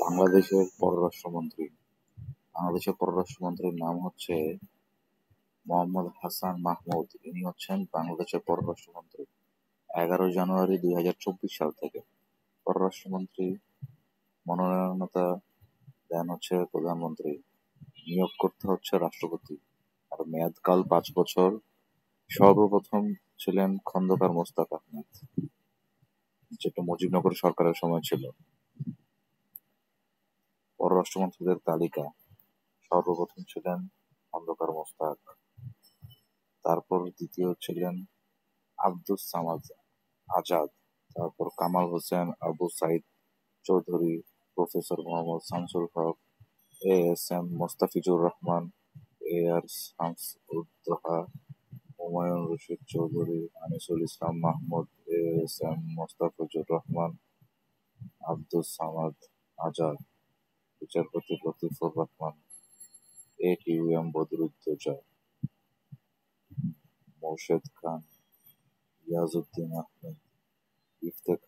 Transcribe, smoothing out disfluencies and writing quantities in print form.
বাংলাদেশের পররাষ্ট্রমন্ত্রী বাংলাদেশের পররাষ্ট্রমন্ত্রীর নাম হচ্ছে মোহাম্মদ হাসান মাহমুদ। ইনি হচ্ছেন বাংলাদেশের পররাষ্ট্রমন্ত্রী 11 জানুয়ারি 2024 সাল থেকে। পররাষ্ট্রমন্ত্রী মনোনয়নতা দেন হচ্ছে প্রধানমন্ত্রী, নিয়োগ করতে হচ্ছে রাষ্ট্রপতি, আর মেয়াদকাল 5 বছর। সর্বপ্রথম ছিলেন খন্দকার মোস্তাক আহমেদ, যেটা মুজিবনগর সরকারের সময় ছিল। পররাষ্ট্রমন্ত্রীদের তালিকা: সর্বপ্রথম ছিলেন খন্দকার মোস্তাক, তারপর দ্বিতীয় ছিলেন আব্দুস সামাদ আজাদ, তারপর Kamal Hossain, Abu Sayeed Chowdhury, professor Mohammad Shamsul Haque, A S M Mostafizur Rahman, A R Shams ud Doha, Humayun Rashid Chowdhury, Anisul Islam Mahmud, A S M Mostafizur Rahman, Abdus Samad Azad, বিচারপতি Latifur Rahman, A Q M Badruddoza, Morshed Khan, Iajuddin Ahmed, Iftekhar